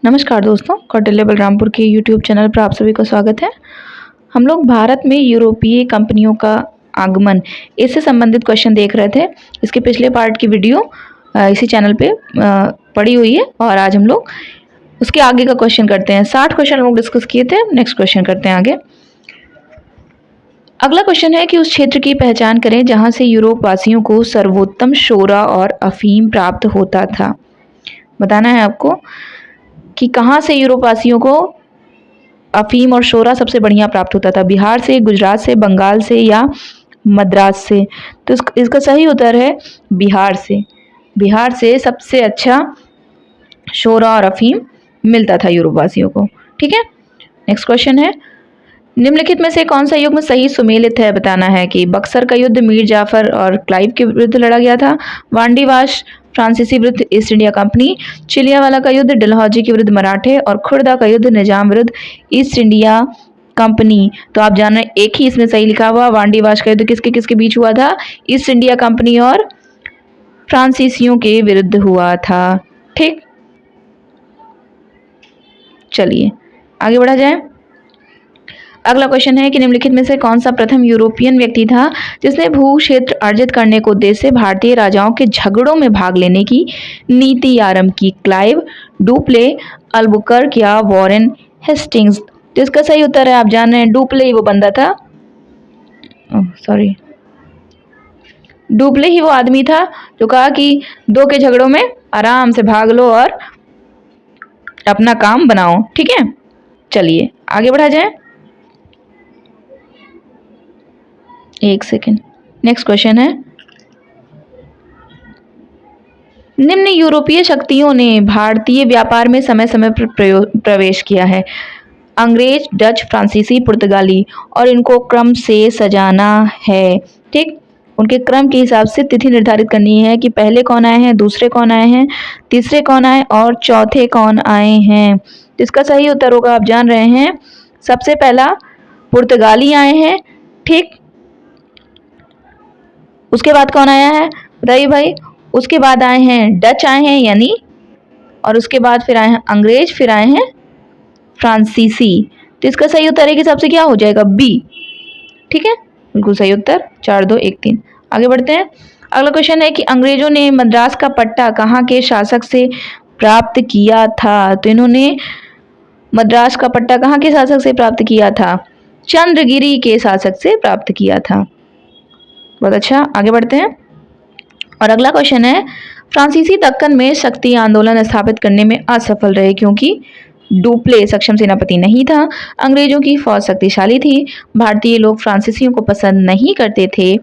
नमस्कार दोस्तों, कौटिल्य बलरामपुर के यूट्यूब चैनल पर आप सभी का स्वागत है। हम लोग भारत में यूरोपीय कंपनियों का आगमन इससे संबंधित क्वेश्चन देख रहे थे। इसके पिछले पार्ट की वीडियो इसी चैनल पे पड़ी हुई है और आज हम लोग उसके आगे का क्वेश्चन करते हैं। 60 क्वेश्चन हम लोग डिस्कस किए थे। नेक्स्ट क्वेश्चन करते हैं आगे। अगला क्वेश्चन है कि उस क्षेत्र की पहचान करें जहां से यूरोप वासियों को सर्वोत्तम शोरा और अफीम प्राप्त होता था। बताना है आपको कि कहाँ से यूरोप वासियों को अफीम और शोरा सबसे बढ़िया प्राप्त होता था। बिहार से, गुजरात से, बंगाल से या मद्रास से। तो इसका सही उत्तर है बिहार से। बिहार से सबसे अच्छा शोरा और अफीम मिलता था यूरोप वासियों को। ठीक है, नेक्स्ट क्वेश्चन है निम्नलिखित में से कौन सा युग्म सही सुमेलित है। बताना है कि बक्सर का युद्ध मीर जाफर और क्लाइव के विरुद्ध लड़ा गया था। वांडीवाश फ्रांसीसी विरुद्ध ईस्ट इंडिया कंपनी। चिलियावाला का युद्ध डलहौजी के विरुद्ध मराठे और खुर्दा का युद्ध निजाम विरुद्ध ईस्ट इंडिया कंपनी। तो आप जान रहे हैं एक ही इसमें सही लिखा हुआ। वांडीवाश का युद्ध किसके किसके बीच हुआ था? ईस्ट इंडिया कंपनी और फ्रांसीसियों के विरुद्ध हुआ था। ठीक, चलिए आगे बढ़ा जाए। अगला क्वेश्चन है कि निम्नलिखित में से कौन सा प्रथम यूरोपियन व्यक्ति था जिसने भू क्षेत्र अर्जित करने को उद्देश्य से भारतीय राजाओं के झगड़ों में भाग लेने की नीति आरंभ की? क्लाइव, डुप्ले, अल्बुकर्क या वॉरेन हेस्टिंग्स। तो इसका सही उत्तर है, आप जान रहे हैं डुप्ले ही वो बंदा था। डुप्ले ही वो आदमी था जो कहा कि दो के झगड़ों में आराम से भाग लो और अपना काम बनाओ। ठीक है, चलिए आगे बढ़ा जाए। एक सेकेंड, नेक्स्ट क्वेश्चन है निम्न यूरोपीय शक्तियों ने भारतीय व्यापार में समय समय पर प्रवेश किया है। अंग्रेज, डच, फ्रांसीसी, पुर्तगाली। और इनको क्रम से सजाना है। ठीक, उनके क्रम के हिसाब से तिथि निर्धारित करनी है कि पहले कौन आए हैं, दूसरे कौन आए हैं, तीसरे कौन आए और चौथे कौन आए हैं। तो इसका सही उत्तर होगा, आप जान रहे हैं, सबसे पहला पुर्तगाली आए हैं। ठीक, उसके बाद कौन आया है बताइए भाई? उसके बाद आए हैं डच आए हैं यानी, और उसके बाद फिर आए हैं अंग्रेज, फिर आए हैं फ्रांसीसी। तो इसका सही उत्तर एक हिसाब से क्या हो जाएगा? बी। ठीक है, बिल्कुल सही उत्तर। 4, 2, 1, 3। आगे बढ़ते हैं। अगला क्वेश्चन है कि अंग्रेजों ने मद्रास का पट्टा कहाँ के शासक से प्राप्त किया था? तो इन्होंने मद्रास का पट्टा कहाँ के शासक से प्राप्त किया था? चंद्रगिरी के शासक से प्राप्त किया था। बहुत अच्छा, आगे बढ़ते हैं। और अगला क्वेश्चन है फ्रांसीसी दक्कन में शक्ति आंदोलन स्थापित करने में असफल रहे क्योंकि डुप्ले सक्षम सेनापति नहीं था, अंग्रेजों की फौज शक्तिशाली थी, भारतीय लोग फ्रांसीसियों को पसंद नहीं करते थे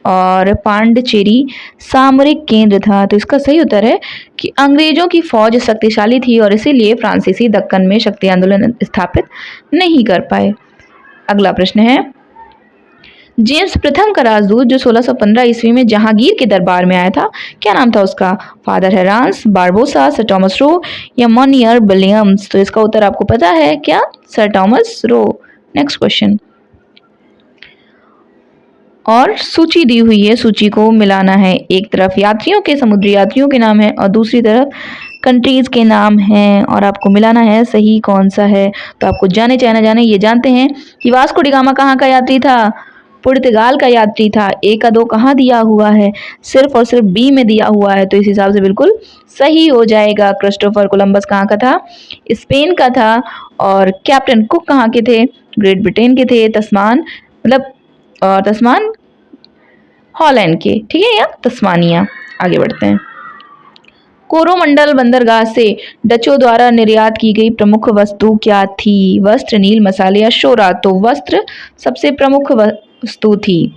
और पांडिचेरी सामरिक केंद्र था। तो इसका सही उत्तर है कि अंग्रेजों की फौज शक्तिशाली थी और इसीलिए फ्रांसीसी दक्कन में शक्ति आंदोलन स्थापित नहीं कर पाए। अगला प्रश्न है जेम्स प्रथम का राजदूत जो 1615 ईस्वी में जहांगीर के दरबार में आया था, क्या नाम था उसका? Father Heras, Barbosa, sir Thomas Roe या मोनियर विलियम्स। तो इसका उत्तर आपको पता है क्या? सर टॉमस रो। नेक्स्ट क्वेश्चन, और सूची दी हुई है, सूची को मिलाना है। एक तरफ यात्रियों के, समुद्री यात्रियों के नाम है और दूसरी तरफ कंट्रीज के नाम हैं और आपको मिलाना है सही कौन सा है। तो आपको जाने चाहे ना जाने ये जानते हैं कि वास्को डी गामा कहाँ का यात्री था? पुर्तगाल का यात्री था। ए का 2 कहाँ दिया हुआ है? सिर्फ और सिर्फ बी में दिया हुआ है, तो इस हिसाब से बिल्कुल सही हो जाएगा। क्रिस्टोफर कोलंबस कहाँ का था? स्पेन का था। और कैप्टन कुक कहाँ के थे? ग्रेट ब्रिटेन के थे। तस्मान तस्मान हॉलैंड के। ठीक है, या तस्मानिया। आगे बढ़ते हैं। कोरोमंडल बंदरगाह से डचों द्वारा निर्यात की गई प्रमुख वस्तु क्या थी? वस्त्र, नील, मसाले या शोरा? तो वस्त्र सबसे प्रमुख वस्तु थी।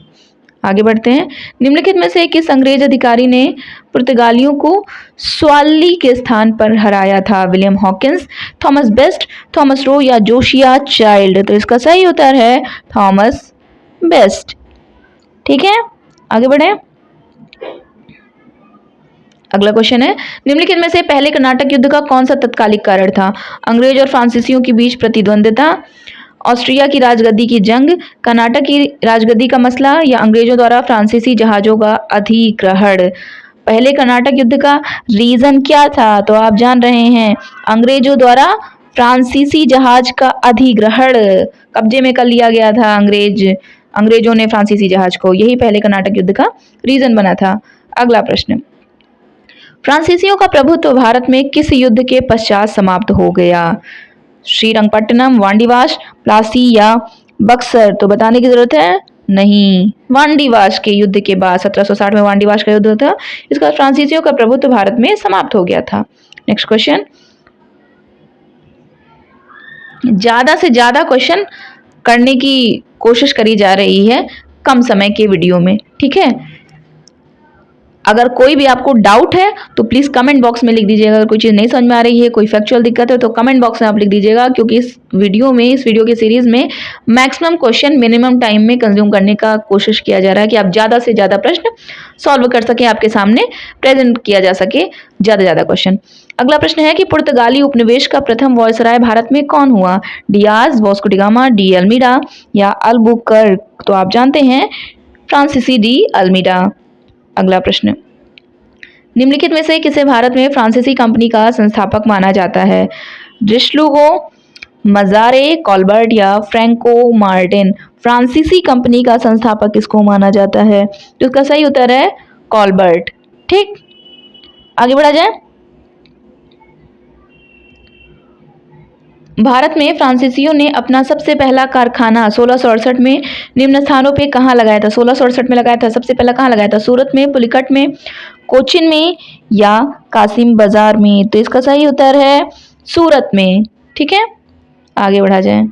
आगे बढ़ते हैं। निम्नलिखित में से किस अंग्रेज अधिकारी ने पुर्तगालियों को स्वाली के स्थान पर हराया था? William Hawkins, Thomas best, Thomas Roe या जोशिया चाइल्ड? तो इसका सही उत्तर है थॉमस बेस्ट। ठीक है, आगे बढ़े। अगला क्वेश्चन है निम्नलिखित में से पहले कर्नाटक युद्ध का कौन सा तत्कालिक कारण था? अंग्रेज और फ्रांसीसियों के बीच प्रतिद्वंद्विता, ऑस्ट्रिया की राजगद्दी की जंग, कर्नाटक की राजगद्दी का मसला या अंग्रेजों द्वारा फ्रांसीसी जहाजों का अधिग्रहण? पहले कर्नाटक युद्ध का रीजन क्या था? तो आप जान रहे हैं, अंग्रेजों द्वारा फ्रांसीसी जहाज का अधिग्रहण, कब्जे में कर लिया गया था अंग्रेजों ने फ्रांसीसी जहाज को, यही पहले कर्नाटक युद्ध का रीजन बना था। अगला प्रश्न, फ्रांसीसियों का प्रभुत्व भारत में किस युद्ध के पश्चात समाप्त हो गया? श्रीरंगपट्टनम, वांडीवाश, प्लासी या बक्सर? तो बताने की जरूरत है नहीं, वांडीवाश के युद्ध के बाद 1760 में वांडीवाश का युद्ध था, इसका फ्रांसीसियों का प्रभुत्व भारत में समाप्त हो गया था। नेक्स्ट क्वेश्चन, ज्यादा से ज्यादा क्वेश्चन करने की कोशिश करी जा रही है कम समय के वीडियो में, ठीक है। अगर कोई भी आपको डाउट है तो प्लीज कमेंट बॉक्स में लिख दीजिएगा। अगर कोई चीज़ नहीं समझ में आ रही है, कोई फैक्चुअल दिक्कत है तो कमेंट बॉक्स में आप लिख दीजिएगा, क्योंकि इस वीडियो के सीरीज में मैक्सिमम क्वेश्चन मिनिमम टाइम में कंज्यूम करने का कोशिश किया जा रहा है कि आप ज़्यादा से ज़्यादा प्रश्न सॉल्व कर सकें, आपके सामने प्रेजेंट किया जा सके ज़्यादा क्वेश्चन। अगला प्रश्न है कि पुर्तगाली उपनिवेश का प्रथम वायसराय भारत में कौन हुआ? Diaz, Vasco D gamma, de Almeida या अल्बुकर्क? तो आप जानते हैं फ्रांसीसी डी अल्मीडा। अगला प्रश्न, निम्नलिखित में से किसे भारत में फ्रांसीसी कंपनी का संस्थापक माना जाता है? रिश्लुगो, मजारे, कॉलबर्ट या फ्रैंको मार्टिन? फ्रांसीसी कंपनी का संस्थापक किसको माना जाता है? तो इसका सही उत्तर है कॉलबर्ट। ठीक, आगे बढ़ा जाए। भारत में फ्रांसीसियों ने अपना सबसे पहला कारखाना 1668 में निम्न स्थानों पे कहाँ लगाया था? 1668 में लगाया था, सबसे पहला कहाँ लगाया था? सूरत में, पुलिकट में, कोचिन में या कासिम बाजार में? तो इसका सही उत्तर है सूरत में। ठीक है, आगे बढ़ा जाए।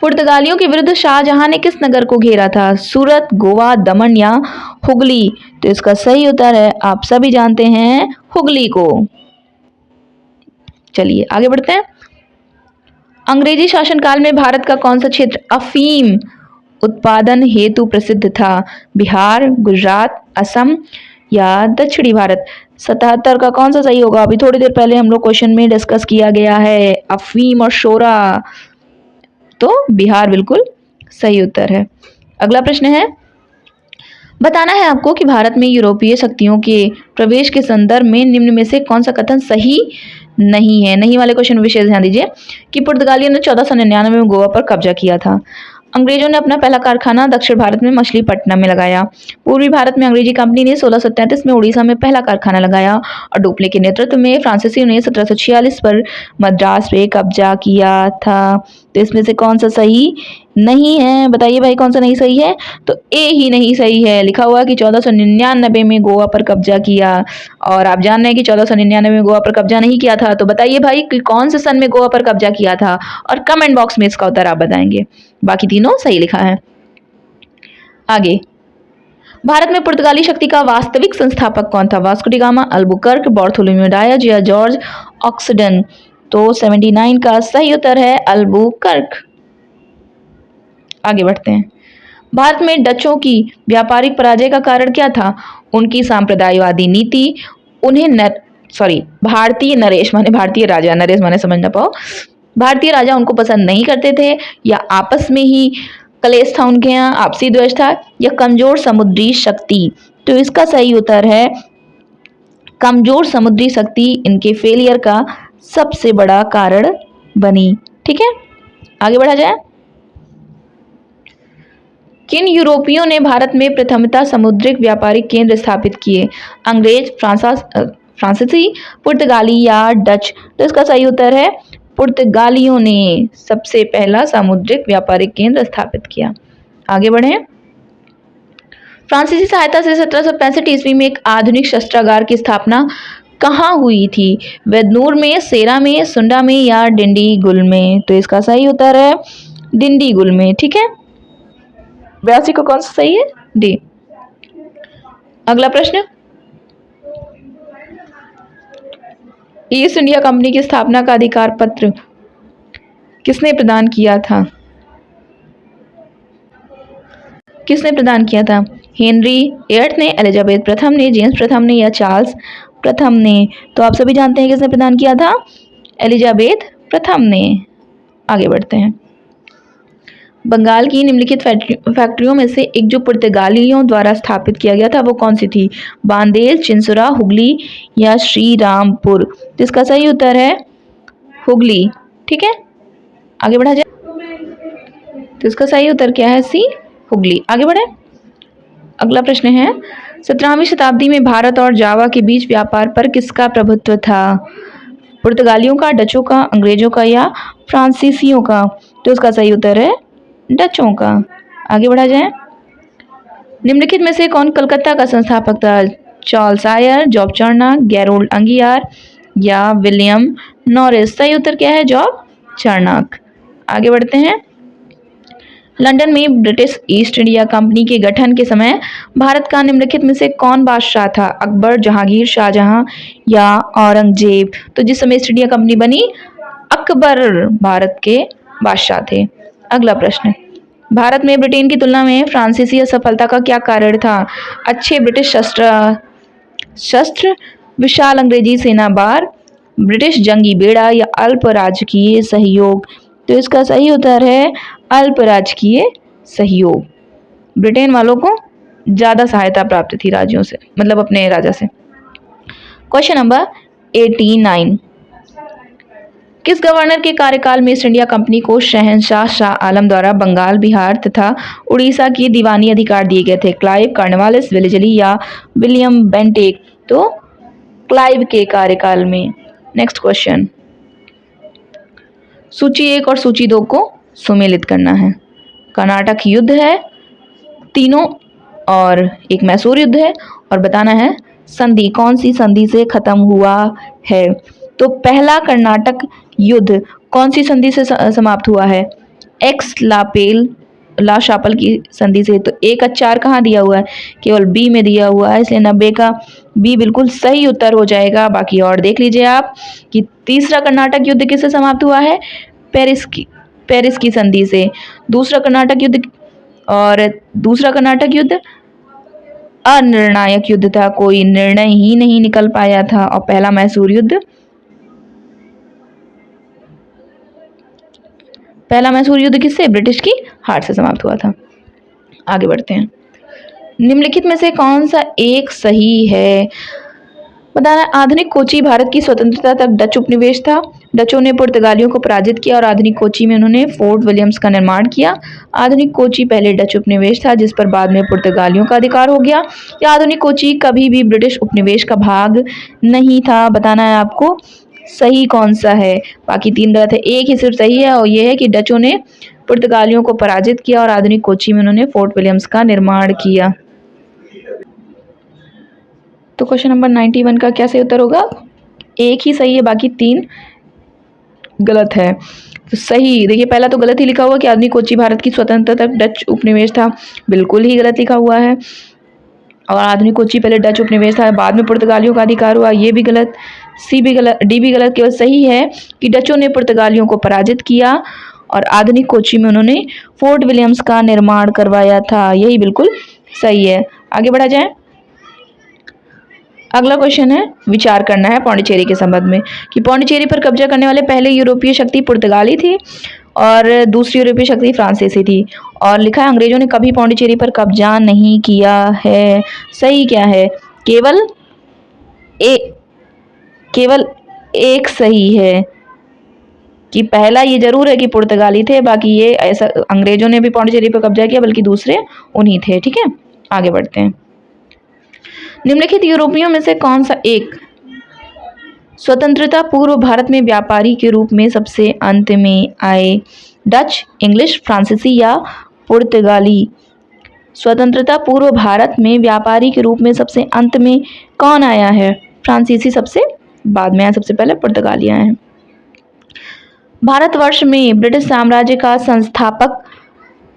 पुर्तगालियों के विरुद्ध शाहजहां ने किस नगर को घेरा था? सूरत, गोवा, दमन या हुगली? तो इसका सही उत्तर है, आप सभी जानते हैं, हुगली को। चलिए आगे बढ़ते हैं। अंग्रेजी शासनकाल में भारत का कौन सा क्षेत्र अफीम उत्पादन हेतु प्रसिद्ध था? बिहार, गुजरात, असम या दक्षिणी भारत? 77 का कौन सा सही होगा? अभी थोड़ी देर पहले हम लोग क्वेश्चन में डिस्कस किया गया है, अफीम और शोरा, तो बिहार बिल्कुल सही उत्तर है। अगला प्रश्न है, बताना है आपको कि भारत में यूरोपीय शक्तियों के प्रवेश के संदर्भ में निम्न में से कौन सा कथन सही नहीं है? नहीं वाले क्वेश्चन विशेष ध्यान दीजिए कि पुर्तगालियों ने 1499 में गोवा पर कब्जा किया था। अंग्रेजों ने अपना पहला कारखाना दक्षिण भारत में मछलीपट्टनम में लगाया। पूर्वी भारत में अंग्रेजी कंपनी ने 1637 में उड़ीसा में पहला कारखाना लगाया और डुप्ले के नेतृत्व में फ्रांसीसियों ने 1746 पर मद्रास पे कब्जा किया था। तो इसमें से कौन सा सही नहीं है? बताइए भाई, कौन सा नहीं सही है? तो ए ही नहीं सही है। लिखा हुआ कि 1499 में गोवा पर कब्जा किया, और आप जान रहे हैं कि 1499 में गोवा पर कब्जा नहीं किया था। तो बताइए भाई कि कौन से सन में गोवा पर कब्जा किया था, और कमेंट बॉक्स में इसका उत्तर आप बताएंगे। बाकी तीनों सही लिखा है। आगे, भारत में पुर्तगाली शक्ति का वास्तविक संस्थापक कौन था? Vasco D gamma, Albuquerque, Bartholomew dyes या जॉर्ज ऑक्सडन? तो 79 का सही उत्तर है अल्बुकर्क। आगे बढ़ते हैं। भारत में डचों की व्यापारिक पराजय का कारण क्या था? उनकी सांप्रदायवादी नीति, उन्हें भारतीय नरेश माने भारतीय राजा, नरेश माने समझ ना पाओ, भारतीय राजा उनको पसंद नहीं करते थे, या आपस में ही कलेश था उनके यहाँ, आपसी द्वेष था, या कमजोर समुद्री शक्ति? तो इसका सही उत्तर है कमजोर समुद्री शक्ति इनके फेलियर का सबसे बड़ा कारण बनी। ठीक है, आगे बढ़ा जाए। किन यूरोपियों ने भारत में प्रथमतः समुद्रिक व्यापारिक केंद्र स्थापित किए? अंग्रेज, फ्रांसीसी, पुर्तगाली या डच? तो इसका सही उत्तर है पुर्तगालियों ने सबसे पहला समुद्रिक व्यापारिक केंद्र स्थापित किया। आगे बढ़ें। फ्रांसीसी सहायता से 1765 ईस्वी में एक आधुनिक शस्त्रागार की स्थापना कहाँ हुई थी? वेदनूर में, सेरा में, सुंडा में या डिंडीगुल में? तो इसका सही उत्तर है डिंडीगुल में। ठीक है, 82 को कौन सा सही है? डी। अगला प्रश्न, ईस्ट इंडिया कंपनी की स्थापना का अधिकार पत्र किसने प्रदान किया था? किसने प्रदान किया था? हेनरी एट ने, एलिजाबेथ प्रथम ने, जेम्स प्रथम ने या चार्ल्स प्रथम ने? तो आप सभी जानते हैं किसने प्रदान किया था? एलिजाबेथ प्रथम ने। आगे बढ़ते हैं। बंगाल की निम्नलिखित फैक्ट्रियों में से एक जो पुर्तगालियों द्वारा स्थापित किया गया था वो कौन सी थी? बांदेल, चिंसुरा, हुगली या श्री रामपुर? तो इसका सही उत्तर है हुगली। ठीक है, आगे बढ़ा जाए। तो इसका सही उत्तर क्या है? सी, हुगली। आगे बढ़े। अगला प्रश्न है, 17वीं शताब्दी में भारत और जावा के बीच व्यापार पर किसका प्रभुत्व था? पुर्तगालियों का, डचों का, अंग्रेजों का या फ्रांसीसियों का? तो इसका सही उत्तर है डचों का। आगे बढ़ा जाए। निम्नलिखित में से कौन कलकत्ता का संस्थापक था? चार्ल्स आयर, जॉब चार्नक, गैरोल्ड अंगियार या विलियम नॉरिस? सही उत्तर क्या है? जॉब चार्नक। आगे बढ़ते हैं। लंदन में ब्रिटिश ईस्ट इंडिया कंपनी के गठन के समय भारत का निम्नलिखित में से कौन बादशाह था? अकबर, जहांगीर, शाहजहां या औरंगजेब? तो जिस समय ईस्ट इंडिया कंपनी बनी, अकबर भारत के बादशाह थे। अगला प्रश्न, भारत में ब्रिटेन की तुलना में फ्रांसीसी असफलता का क्या कारण था? अच्छे ब्रिटिश शस्त्र, विशाल अंग्रेजी सेना बार, ब्रिटिश जंगी बेड़ा या अल्प राजकीय सहयोग? तो इसका सही उत्तर है अल्प राजकीय सहयोग। ब्रिटेन वालों को ज़्यादा सहायता प्राप्त थी राज्यों से, मतलब अपने राजा से। क्वेश्चन नंबर 89, किस गवर्नर के कार्यकाल में ईस्ट इंडिया कंपनी को शहंशाह शाह आलम द्वारा बंगाल, बिहार तथा उड़ीसा की दीवानी अधिकार दिए गए थे? क्लाइव, कॉर्नवालिस, वेलेस्ली या विलियम बेंटिक? तो क्लाइव के कार्यकाल में। नेक्स्ट क्वेश्चन, सूची 1 और सूची 2 को सुमेलित करना है। कर्नाटक युद्ध है तीनों और एक मैसूर युद्ध है, और बताना है संधि कौन सी संधि से खत्म हुआ है। तो पहला कर्नाटक युद्ध कौन सी संधि से समाप्त हुआ है? एक्स लापेल ला शापल की संधि से। तो ए का 4 कहाँ दिया हुआ है? केवल बी में दिया हुआ है, इसलिए 90 का बी बिल्कुल सही उत्तर हो जाएगा। बाकी और देख लीजिए आप कि तीसरा कर्नाटक युद्ध किससे समाप्त हुआ है? पेरिस की संधि से। दूसरा कर्नाटक युद्ध अनिर्णायक युद्ध था, कोई निर्णय ही नहीं निकल पाया था। और पहला मैसूर युद्ध किससे? ब्रिटिश की हार से समाप्त हुआ था। आगे बढ़ते हैं। निम्नलिखित में से कौन सा एक सही है? बताना, आधुनिक कोची भारत की स्वतंत्रता तक डच उपनिवेश था। डचों ने पुर्तगालियों को पराजित किया और आधुनिक कोची में उन्होंने फोर्ट विलियम्स का निर्माण किया। आधुनिक कोची पहले डच उपनिवेश था जिस पर बाद में पुर्तगालियों का अधिकार हो गया, या आधुनिक कोची कभी भी ब्रिटिश उपनिवेश का भाग नहीं था? बताना है आपको सही कौन सा है। बाकी 3 गलत है, एक ही सिर्फ सही है, और यह है कि डचों ने पुर्तगालियों को पराजित किया और आधुनिक कोची में उन्होंने फोर्ट विलियम्स का निर्माण किया। तो क्वेश्चन नंबर 91 का क्या सही उत्तर होगा? एक ही सही है, बाकी 3 गलत है। तो सही देखिए, पहला तो गलत ही लिखा हुआ कि आधुनिक कोची भारत की स्वतंत्रता तक डच उपनिवेश था, बिल्कुल ही गलत लिखा हुआ है। और आधुनिक कोची पहले डच उपनिवेश था, बाद में पुर्तगालियों का अधिकार हुआ, ये भी गलत। सी भी गलत, डी भी गलत। केवल सही है कि डचों ने पुर्तगालियों को पराजित किया और आधुनिक कोची में उन्होंने फोर्ट विलियम्स का निर्माण करवाया था, यही बिल्कुल सही है। आगे बढ़ा जाए। अगला क्वेश्चन है, विचार करना है पौंडीचेरी के संबंध में कि पौंडीचेरी पर कब्जा करने वाले पहले यूरोपीय शक्ति पुर्तगाली थी और दूसरी यूरोपीय शक्ति फ्रांसीसी थी। और लिखा है अंग्रेजों ने कभी पौंडीचेरी पर कब्जा नहीं किया है। सही क्या है? केवल एक सही है कि पहला ये जरूर है कि पुर्तगाली थे, बाकी ये ऐसा अंग्रेजों ने भी पौंडीचेरी पर कब्जा किया, बल्कि दूसरे उन्हीं थे। ठीक है, आगे बढ़ते हैं। निम्नलिखित यूरोपियों में से कौन सा एक स्वतंत्रता पूर्व भारत में व्यापारी के रूप में सबसे अंत में आए? डच, इंग्लिश, फ्रांसीसी या पुर्तगाली? स्वतंत्रता पूर्व भारत में व्यापारी के रूप में सबसे अंत में कौन आया है? फ्रांसीसी सबसे बाद में आया, सबसे पहले पुर्तगाली आए हैं। भारतवर्ष में ब्रिटिश साम्राज्य का संस्थापक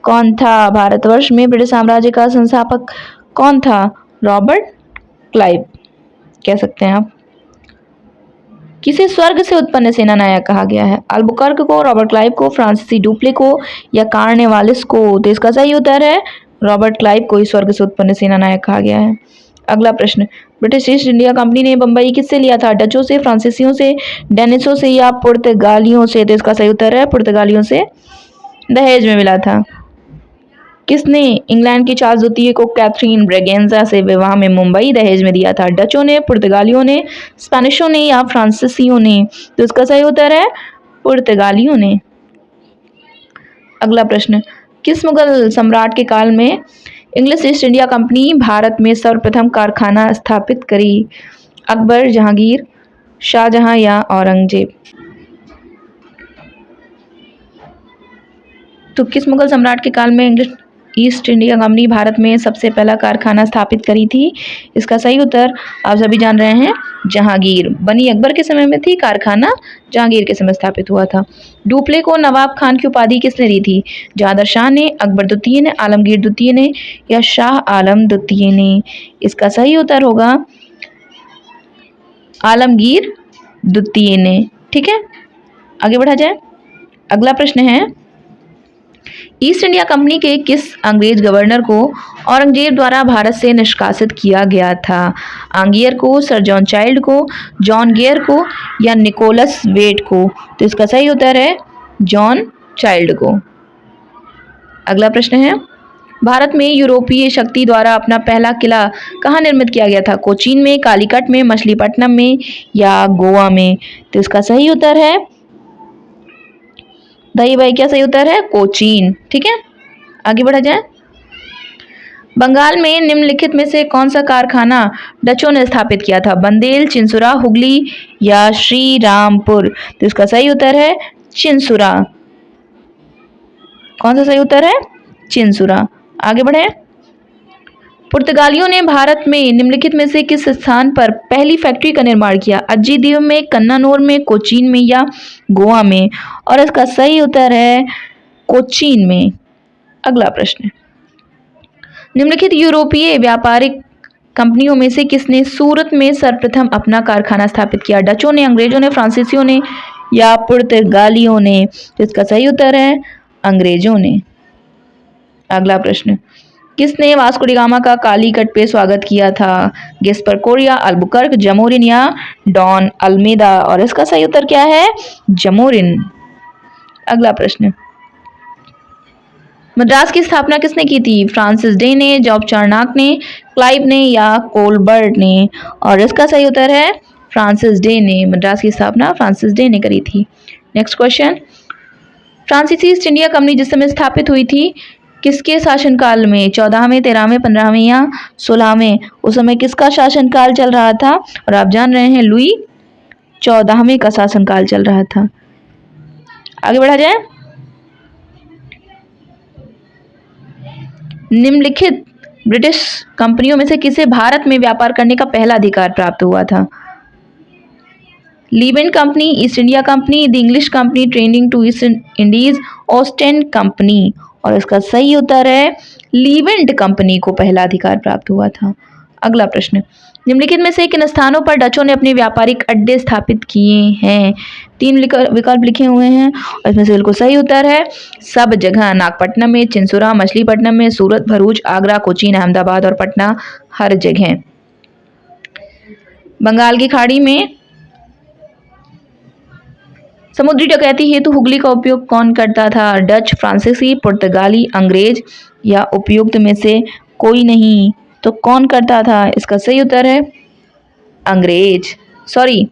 कौन था? भारतवर्ष में ब्रिटिश साम्राज्य का संस्थापक कौन था? रॉबर्ट क्लाइव कह सकते हैं आप। किसे स्वर्ग से उत्पन्न सेना नायक कहा गया है? अल्बुकर्क को, रॉबर्ट क्लाइव को, फ्रांसीसी डुप्ले को या कार्नेवालिस को? तो इसका सही उत्तर है रॉबर्ट क्लाइव को ही स्वर्ग से उत्पन्न सेना नायक कहा गया है। अगला प्रश्न, ब्रिटिश ईस्ट इंडिया कंपनी ने बंबई किससे लिया था? डचों से, फ्रांसीसियों से, डेनिसों से या पुर्तगालियों से? तो इसका सही उत्तर है पुर्तगालियों से दहेज में मिला था। किसने इंग्लैंड की चार्ल्स द्वितीय को कैथरीन ब्रेगेंजा से विवाह में मुंबई दहेज में दिया था? डचों ने, पुर्तगालियों ने, स्पेनिशों ने या फ्रांसीसियों ने? तो इसका सही उत्तर है पुर्तगालियों ने। अगला प्रश्न, किस मुगल सम्राट के काल में English east India company Bharat में सर्वप्रथम कारखाना स्थापित करी? अकबर, जहांगीर, शाहजहां या औरंगजेब? तो किस मुगल सम्राट के काल में English east India company Bharat में सबसे पहला कारखाना स्थापित करी थी? इसका सही उत्तर आप सभी जान रहे हैं, जहांगीर। बनी अकबर के समय में थी, कारखाना जहांगीर के समय स्थापित हुआ था। डुप्ले को नवाब खान की उपाधि किसने दी थी? जहादर शाह ने, अकबर द्वितीय ने, आलमगीर द्वितीय ने या शाह आलम द्वितीय ने? इसका सही उत्तर होगा आलमगीर द्वितीय ने। ठीक है, आगे बढ़ा जाए। अगला प्रश्न है, ईस्ट इंडिया कंपनी के किस अंग्रेज गवर्नर को औरंगजेब द्वारा भारत से निष्कासित किया गया था? आंगियर को, सर जॉन चाइल्ड को, जॉन गियर को या निकोलस वेट को? तो इसका सही उत्तर है जॉन चाइल्ड को। अगला प्रश्न है, भारत में यूरोपीय शक्ति द्वारा अपना पहला किला कहाँ निर्मित किया गया था? कोचीन में, कालीकट में, मछलीपट्टनम में या गोवा में? तो इसका सही उत्तर है दही भाई, क्या सही उत्तर है? कोचीन। ठीक है, आगे बढ़ा जाए। बंगाल में निम्नलिखित में से कौन सा कारखाना डचों ने स्थापित किया था? बंदेल, चिंसुरा, हुगली या श्री रामपुर? तो इसका सही उत्तर है चिंसुरा। कौन सा सही उत्तर है? चिंसुरा। आगे बढ़े। पुर्तगालियों ने भारत में निम्नलिखित में से किस स्थान पर पहली फैक्ट्री का निर्माण किया? अज्जी द्वीप में, कन्नानौर में, कोचीन में या गोवा में? और इसका सही उत्तर है कोचीन में। अगला प्रश्न, निम्नलिखित यूरोपीय व्यापारिक कंपनियों में से किसने सूरत में सर्वप्रथम अपना कारखाना स्थापित किया? डचों ने, अंग्रेजों ने, फ्रांसीसियों ने या पुर्तगालियों ने? तो इसका सही उत्तर है अंग्रेजों ने। अगला प्रश्न, किसने वास्को डी गामा का कालीकट पे स्वागत किया था? गेस्पर कोरिया, अल्बुकर्क, जमोरिन या डॉन अल्मेदा? और इसका सही उत्तर क्या है? जमोरिन। अगला प्रश्न, मद्रास की स्थापना किसने की थी? फ्रांसिस डे ने, जॉब चार्नक ने, क्लाइव ने या कोलबर्ट ने? और इसका सही उत्तर है फ्रांसिस डे ने। मद्रास की स्थापना फ्रांसिस डे ने करी थी। नेक्स्ट क्वेश्चन, फ्रांसीसी ईस्ट इंडिया कंपनी जिस समय स्थापित हुई थी किसके शासनकाल में? 14वें, 13वें, 15वें या 16वें? उस समय किसका शासनकाल चल रहा था? और आप जान रहे हैं लुई 14वें का शासनकाल चल रहा था। आगे बढ़ा जाए। निम्नलिखित ब्रिटिश कंपनियों में से किसे भारत में व्यापार करने का पहला अधिकार प्राप्त हुआ था? Levant company, East India company, the English company trading to East Indies, Ostend company? और इसका सही उत्तर है लीवेंट कंपनी को पहला अधिकार प्राप्त हुआ था। अगला प्रश्न, निम्नलिखित में से किन स्थानों पर डचों ने अपने व्यापारिक अड्डे स्थापित किए हैं? 3 विकल्प लिखे हुए हैं और इसमें से बिल्कुल सही उत्तर है सब जगह। नागपट्टनम में, चिंसुरा, मछलीपट्टनम में, सूरत, भरूच, आगरा, कोचीन, अहमदाबाद और पटना, हर जगह। बंगाल की खाड़ी में समुद्री डकैती हेतु हुगली का उपयोग कौन करता था? डच, फ्रांसीसी, पुर्तगाली, अंग्रेज या उपयुक्त में से कोई नहीं? तो कौन करता था? इसका सही उत्तर है अंग्रेज, सॉरी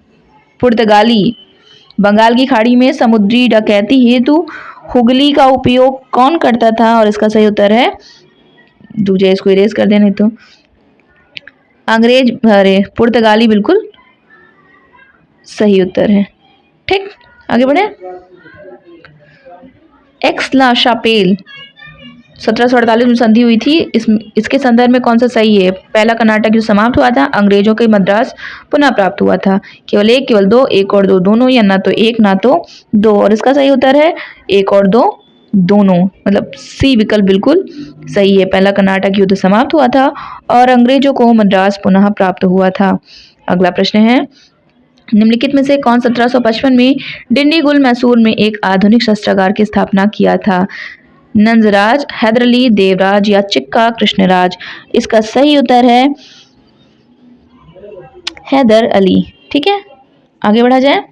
पुर्तगाली। बंगाल की खाड़ी में समुद्री डकैती हेतु हुगली का उपयोग कौन करता था? और इसका सही उत्तर है, मुझे इसको इरेज कर देने तो, अंग्रेज, अरे पुर्तगाली बिल्कुल सही उत्तर है। ठीक, आगे बढ़े। एक्स ला शापेल 1748 में संधि हुई थी, इसके संदर्भ में कौन सा सही है? पहला कर्नाटक युद्ध समाप्त हुआ था, अंग्रेजों के मद्रास पुनः प्राप्त हुआ था, केवल एक, केवल दो, एक और दो, दोनों या ना तो एक ना तो दो? और इसका सही उत्तर है एक और दो, दोनों, मतलब सी विकल्प बिल्कुल सही है। पहला कर्नाटक युद्ध समाप्त हुआ था और अंग्रेजों को मद्रास पुनः प्राप्त हुआ था। अगला प्रश्न है, निम्नलिखित में से कौन 1755 में डिंडीगुल मैसूर में एक आधुनिक शस्त्रागार की स्थापना किया था? नंजराज, हैदर अली, देवराज या चिक्का कृष्णराज? इसका सही उत्तर है हैदर अली। ठीक है, आगे बढ़ा जाए।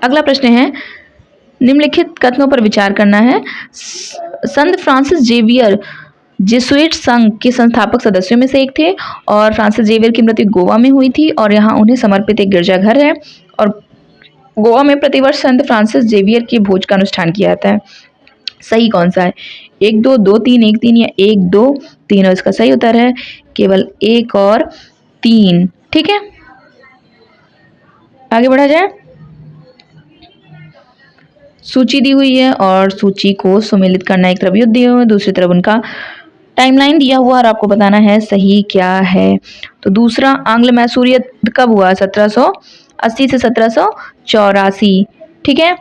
अगला प्रश्न है, निम्नलिखित कथनों पर विचार करना है। संत फ्रांसिस जेवियर जेसुइट संघ के संस्थापक सदस्यों में से एक थे और फ्रांसिस जेवियर की मृत्यु गोवा में हुई थी और यहाँ उन्हें समर्पित एक गिरजाघर है और गोवा में प्रतिवर्ष संत फ्रांसिस जेवियर के भोज का अनुष्ठान किया जाता है। सही कौन सा है? 1 2 2 3 1 3 या 1 2 3? और इसका सही उत्तर है केवल 1 और 3। ठीक है, आगे बढ़ा जाए। सूची दी हुई है और सूची को सुमेलित करना, एक तरफ युद्ध दिए हुए, दूसरी तरफ उनका टाइमलाइन दिया हुआ और आपको बताना है सही क्या है। तो दूसरा आंग्ल मैसूर युद्ध कब हुआ? 1780 से 1784। ठीक है,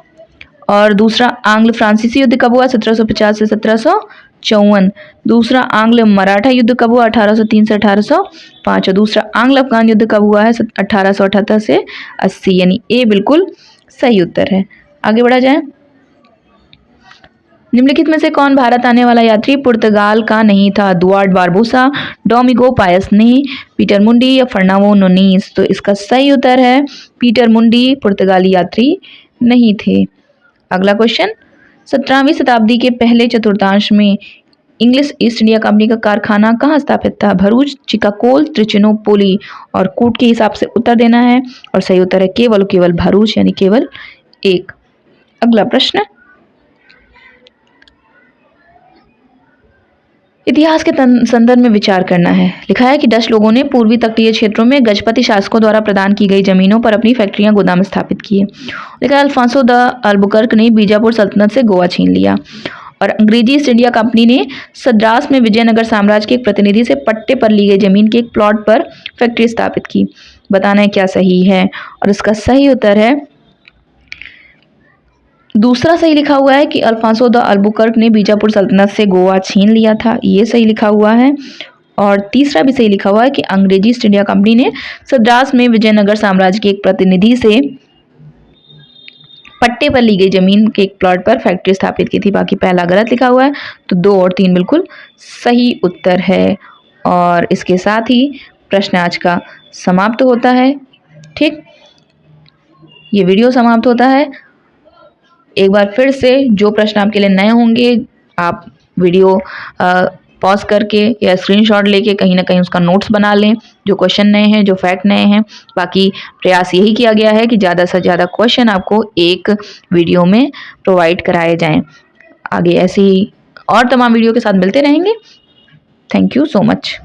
और दूसरा आंग्ल फ्रांसीसी युद्ध कब हुआ? 1750 से 1754। दूसरा आंग्ल मराठा युद्ध कब हुआ? 1803 से 1805। और दूसरा आंग्ल अफगान युद्ध कब हुआ है? 1878 से 80, यानी ए बिल्कुल सही उत्तर है। आगे बढ़ा जाए। निम्नलिखित में से कौन भारत आने वाला यात्री पुर्तगाल का नहीं था? दुआर्ड बारबोसा, डोमिगो पायसनी, पीटर मुंडी या फर्नांडो नूनीज? तो इसका सही उत्तर है पीटर मुंडी पुर्तगाली यात्री नहीं थे। अगला क्वेश्चन, 17वीं शताब्दी के पहले चतुर्थांश में इंग्लिश ईस्ट इंडिया कंपनी का कारखाना कहाँ स्थापित था? भरूच, चिकागोल, त्रिचिनोपोली? और कूट के हिसाब से उत्तर देना है और सही उत्तर है केवल भरूच, यानी केवल 1। अगला प्रश्न, इतिहास के संदर्भ में विचार करना है। लिखा है कि डच लोगों ने पूर्वी तटीय क्षेत्रों में गजपति शासकों द्वारा प्रदान की गई जमीनों पर अपनी फैक्ट्रियां गोदाम स्थापित किए। लिखा है अल्फांसो द अल्बुकर्क ने बीजापुर सल्तनत से गोवा छीन लिया और अंग्रेजी ईस्ट इंडिया कंपनी ने सद्रास में विजयनगर साम्राज्य के एक प्रतिनिधि से पट्टे पर ली गई जमीन के एक प्लॉट पर फैक्ट्री स्थापित की। बताना है क्या सही है और इसका सही उत्तर है दूसरा सही लिखा हुआ है कि अल्फांसो द अल्बुकर्क ने बीजापुर सल्तनत से गोवा छीन लिया था, ये सही लिखा हुआ है। और तीसरा भी सही लिखा हुआ है कि अंग्रेजी ईस्ट इंडिया कंपनी ने सद्रास में विजयनगर साम्राज्य के एक प्रतिनिधि से पट्टे पर ली गई जमीन के एक प्लॉट पर फैक्ट्री स्थापित की थी। बाकी पहला गलत लिखा हुआ है, तो 2 और 3 बिल्कुल सही उत्तर है। और इसके साथ ही प्रश्न आज का समाप्त होता है। ठीक, ये वीडियो समाप्त होता है। एक बार फिर से जो प्रश्न आपके लिए नए होंगे आप वीडियो पॉज करके या स्क्रीनशॉट लेके कहीं ना कहीं उसका नोट्स बना लें, जो क्वेश्चन नए हैं, जो फैक्ट नए हैं। बाकी प्रयास यही किया गया है कि ज़्यादा से ज़्यादा क्वेश्चन आपको एक वीडियो में प्रोवाइड कराए जाएं। आगे ऐसी और तमाम वीडियो के साथ मिलते रहेंगे। Thank you so much.